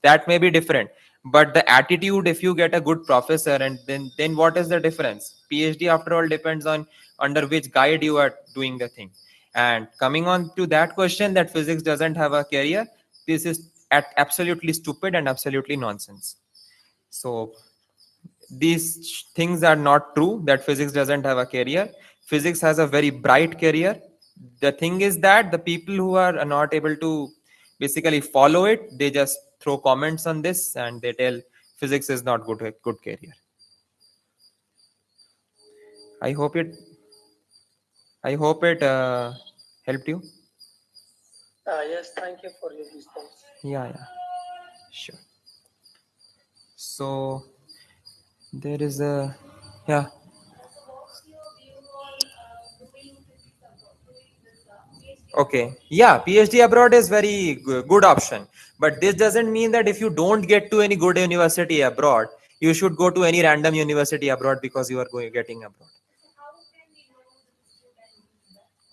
that may be different, but the attitude, if you get a good professor, and then what is the difference? PhD, after all, depends on under which guide you are doing the thing. And coming on to that question, that physics doesn't have a career, this is absolutely stupid and absolutely nonsense. So these things are not true, that physics doesn't have a career. Physics has a very bright career. The thing is that the people who are not able to basically follow it, they just throw comments on this and they tell physics is not good career. I hope it helped you. Yes, thank you for your response. Yeah, sure. So there is a, yeah. Okay. Yeah, PhD abroad is very good option. But this doesn't mean that if you don't get to any good university abroad, you should go to any random university abroad because you are getting abroad.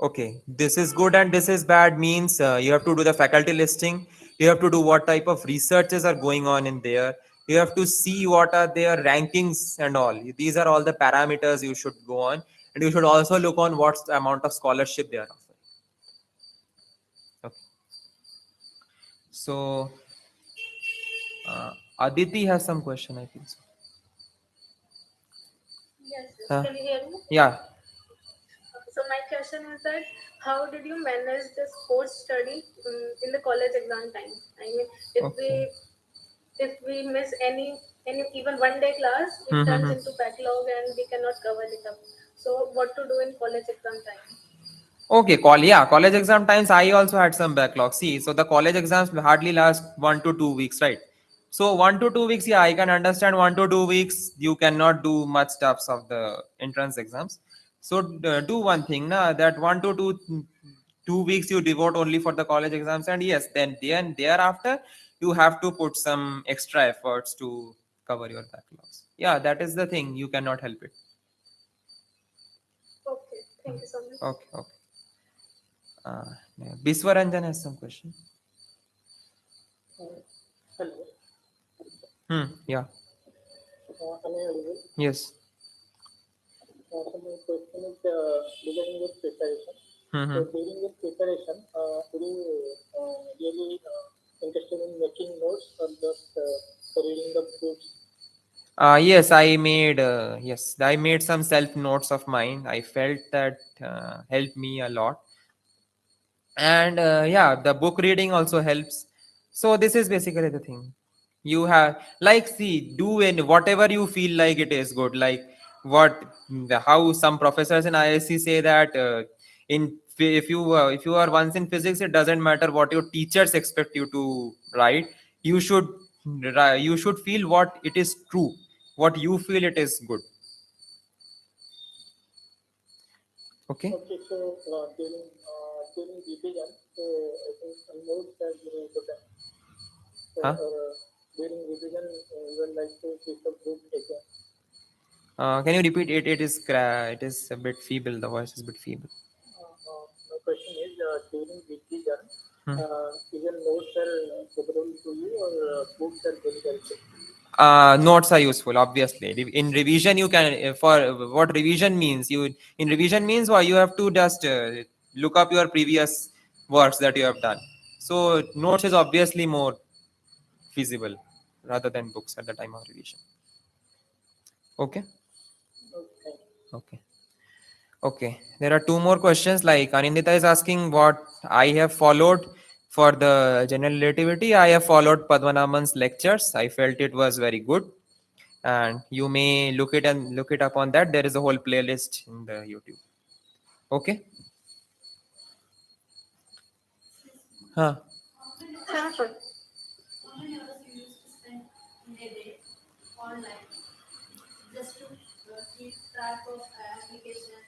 Okay, this is good and this is bad means you have to do the faculty listing. You have to do what type of researches are going on in there. You have to see what are their rankings and all. These are all the parameters you should go on, and you should also look on what's the amount of scholarship they are offering. Okay. So Aditi has some question, I think so. Yes, Uh, can you hear me? yeah. So my question is that how did you manage the sports study in the college exam time? I mean, if Okay. we miss any even 1 day class, it turns Mm-hmm. into backlog and we cannot cover it up. So what to do in college exam time? Okay, college exam times I also had some backlog. See, so the college exams hardly last 1 to 2 weeks, right? So 1 to 2 weeks, yeah, I can understand 1 to 2 weeks. You cannot do much stuffs of the entrance exams. So do one thing, na, that 1 to 2 weeks you devote only for the college exams, and yes, then thereafter you have to put some extra efforts to cover your backlogs. Yeah, that is the thing. You cannot help it. Okay, thank you so much. Okay, okay. Yeah. Biswaranjan has some question. Hello. Yeah. Am I audible? Yes. So my question is regarding your preparation. Mm-hmm. So during your preparation, are you really interested in making notes or just reading the books? Yes, I made some self notes of mine. I felt that helped me a lot, and yeah, the book reading also helps. So this is basically the thing. You have, like, see, do in whatever you feel like it is good. Like, how some professors in IISc say that if you are once in physics, it doesn't matter what your teachers expect you to write. You should you should feel what it is true, what you feel it is good. Okay. Okay, so during revision, so I think notes are given to them. So Huh? during revision, you will like to keep a group again. Can you repeat it? It is a bit feeble. The voice is a bit feeble. My question is during revision, Hmm. even notes are favorable to you or books are very helpful? Notes are useful, obviously. In revision you can for what revision means, in revision means why you have to just look up your previous works that you have done. So notes is obviously more feasible rather than books at the time of revision. Okay. Okay. Okay. Okay, there are two more questions. Like Anindita is asking what I have followed for the general relativity. I have followed Padmanabhan's lectures. I felt it was very good, and you may look it up on that. There is a whole playlist in the YouTube. Okay. Huh. Yeah, sure. How many hours you used to spend in a day online just to keep track of application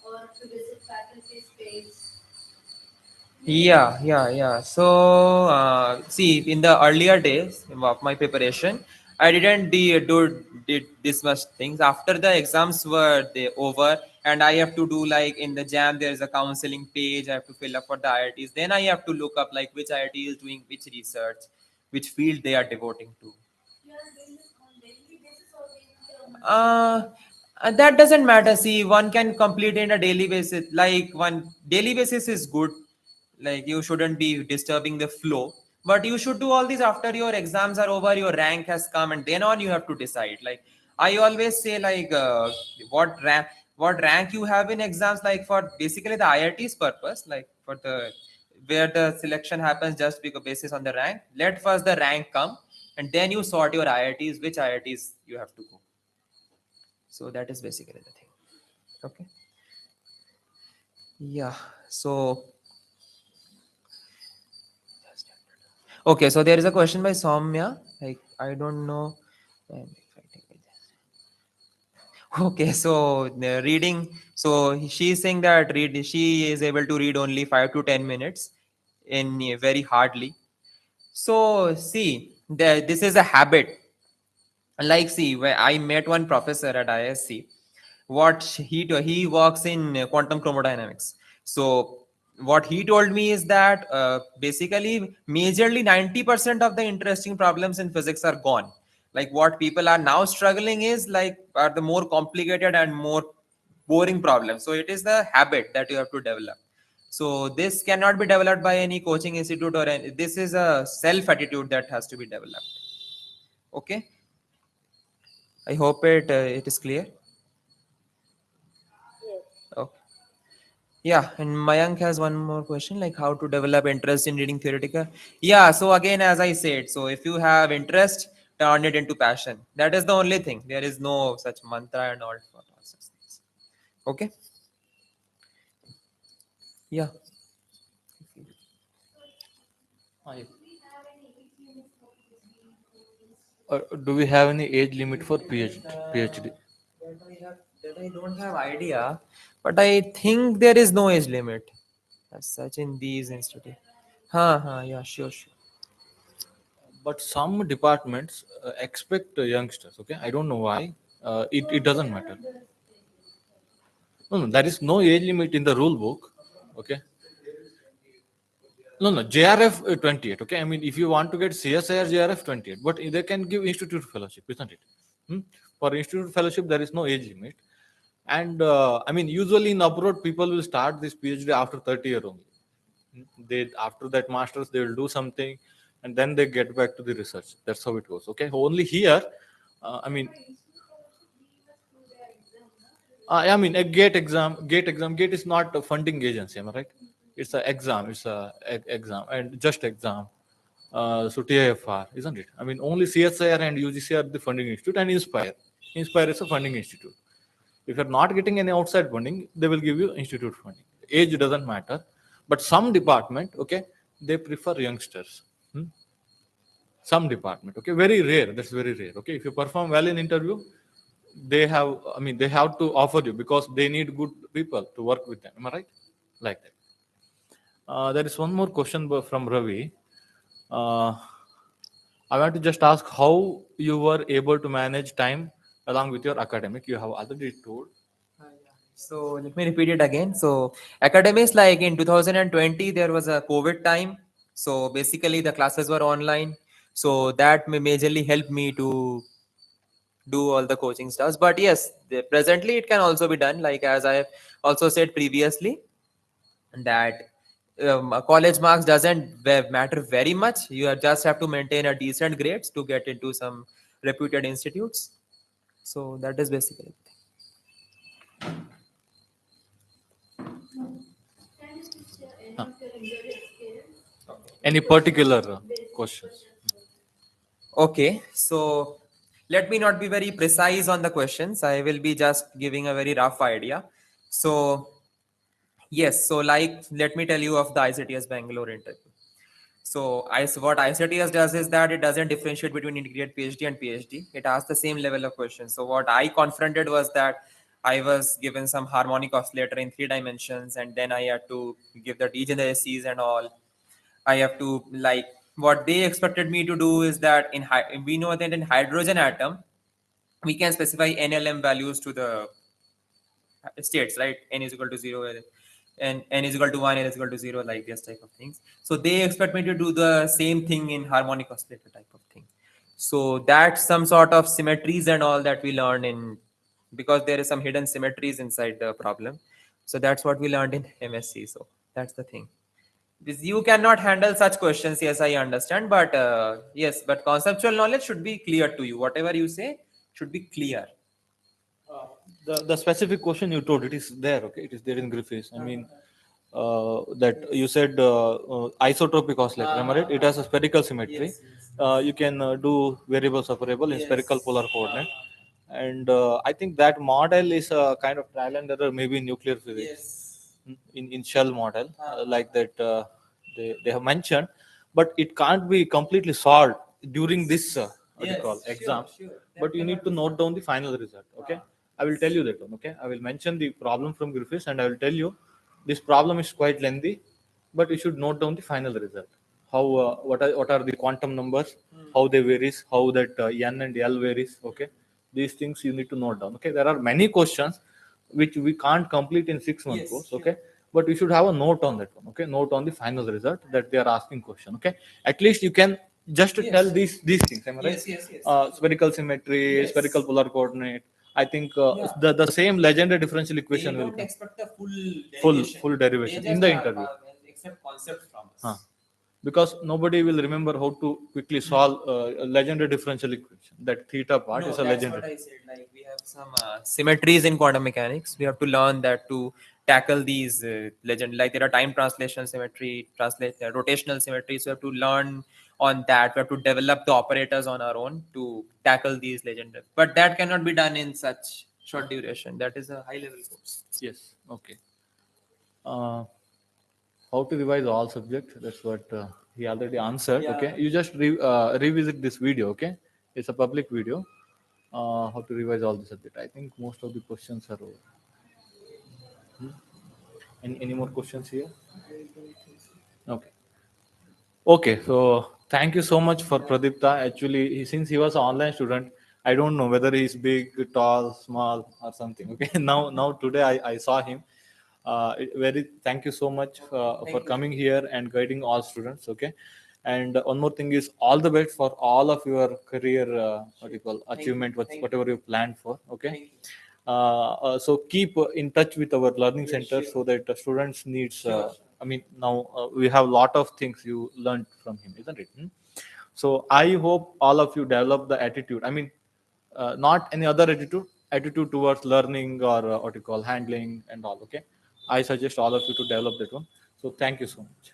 or to visit faculty's page? Yeah. So, see, in the earlier days of my preparation, I didn't did this much things. After the exams were over, and I have to do like in the jam, there is a counseling page. I have to fill up for the IITs. Then I have to look up like which IIT is doing which research, which field they are devoting to. You are doing this on daily basis or weekly or monthly? Uh, that doesn't matter. See, one can complete in a daily basis. Like one daily basis is good. Like you shouldn't be disturbing the flow. But you should do all these after your exams are over, your rank has come, and then on you have to decide. Like I always say, like what rank you have in exams, like for basically the IIT's purpose, like for the where the selection happens just because basis on the rank. Let first the rank come, and then you sort your IITs, which IITs you have to go. So that is basically the thing. Okay. Yeah. So okay, so there is a question by Soumya. Like I don't know. Okay, so the reading. So she is saying that read. She is able to read only 5 to 10 minutes in very hardly. So see, this is a habit. Like see, where I met one professor at IISc. What he works in quantum chromodynamics. So what he told me is that basically majorly 90% of the interesting problems in physics are gone. Like what people are now struggling is like are the more complicated and more boring problems. So it is the habit that you have to develop. So this cannot be developed by any coaching institute or any, this is a self attitude that has to be developed. Okay, I hope it is clear. Yes. Okay. Yeah, and Mayank has one more question, like how to develop interest in reading theoretical. Yeah, so again, as I said, so if you have interest, turn it into passion. That is the only thing. There is no such mantra and all for all such things. Okay. Yeah. Hi. We have any age limit for PhD programs? Do we have any age limit for PhD? That I don't have idea, but I think there is no age limit as such in these institutes. Yeah, sure. But some departments expect youngsters. Okay, I don't know why. It doesn't matter. No, there is no age limit in the rule book. Okay. No, JRF 28. Okay, I mean, if you want to get CSIR JRF 28, but they can give institute fellowship, isn't it? Hmm? For institute fellowship, there is no age limit, and I mean, usually in abroad, people will start this PhD after 30 year only. They after that masters, they will do something, and then they get back to the research. That's how it goes. Okay, only here, I mean, I mean, a gate is not a funding agency, am I right? It's an exam, exam, and just exam. So TIFR, isn't it? I mean, only CSIR and UGC are the funding institute, and Inspire is a funding institute. If you're not getting any outside funding, they will give you institute funding. Age doesn't matter, but some department, okay, they prefer youngsters. Hmm? Some department, okay, very rare. That's very rare. Okay, if you perform well in interview, they have, I mean, they have to offer you because they need good people to work with them. Am I right? Like that. There is one more question from Ravi. Uh, I want to just ask how you were able to manage time along with your academic. You have already told. So let me repeat it again. So academics, like in 2020, there was a COVID time. So basically the classes were online. So that majorly helped me to do all the coaching stuff. But yes, presently it can also be done. Like as I also said previously, that college marks doesn't matter very much. You just have to maintain a decent grades to get into some reputed institutes. So that is basically. Can you please share any of your interview experience? Any particular Basic questions? Okay, so let me not be very precise on the questions. I will be just giving a very rough idea. So yes, so like let me tell you of the ICTS Bangalore interview. So what ICTS does is that it doesn't differentiate between integrated PhD and PhD. It asks the same level of questions. So what I confronted was that I was given some harmonic oscillator in 3 dimensions, and then I had to give the degeneracies and all. I have to, like, what they expected me to do is that we know that in hydrogen atom we can specify NLM values to the states, right? N is equal to 0, and N is equal to 1, N is equal to 0, like this type of things. So they expect me to do the same thing in harmonic oscillator type of thing. So that's some sort of symmetries and all that we learn in, because there is some hidden symmetries inside the problem. So that's what we learned in MSc. So that's the thing. You cannot handle such questions, yes, I understand, but yes, but conceptual knowledge should be clear to you. Whatever you say should be clear. The specific question you told, it is there, okay, it is there in Griffiths. I mean, that you said isotropic oscillator, am I right? It has a spherical symmetry. You can do variable separable in spherical polar coordinate, and I think that model is a kind of trial and error, maybe in nuclear physics. In shell model, like that, they have mentioned, but it can't be completely solved during this what you call exam. But you need to note down the final result, okay? I will tell you that one, okay? I will mention the problem from Griffiths, and I will tell you this problem is quite lengthy, but you should note down the final result. How what are the quantum numbers, how they varies, how that n and l varies, okay? These things you need to note down, okay? There are many questions which we can't complete in 6 month course, okay? But you should have a note on that one, okay? Note on the final result that they are asking question, okay? At least you can just tell these things, am I right? Spherical symmetry, spherical polar coordinate. I think the same legendary differential equation will come. Expect a Full derivation in the interview. Accept concept from us. Huh. Because nobody will remember how to quickly solve a legendary differential equation. That theta part is a That's legendary. what I said. Like we have some symmetries in quantum mechanics. We have to learn that to tackle these legend. Like there are time translation symmetry, rotational symmetry. So we have to learn on that. We have to develop the operators on our own to tackle these legendary. But that cannot be done in such short duration. That is a high level course. Yes. Okay. How to revise all subjects? That's what he already answered. Okay. You just revisit this video. Okay. It's a public video. How to revise all the subject? I think most of the questions are over. Any more questions here? Okay. Okay, so thank you so much for Pradipta. Actually, since he was an online student, I don't know whether he's big, tall, small, or something. Okay, now today I saw him. Very thank you so much for coming here and guiding all students. Okay, and one more thing is all the best for all of your career what you call achievement, whatever you planned for. Okay. So keep in touch with our learning center so that the students needs I mean, now we have a lot of things you learned from him, isn't it? Hmm? So I hope all of you develop the attitude, I mean, not any other attitude towards learning or what you call handling and all. Okay, I suggest all of you to develop that one. So thank you so much.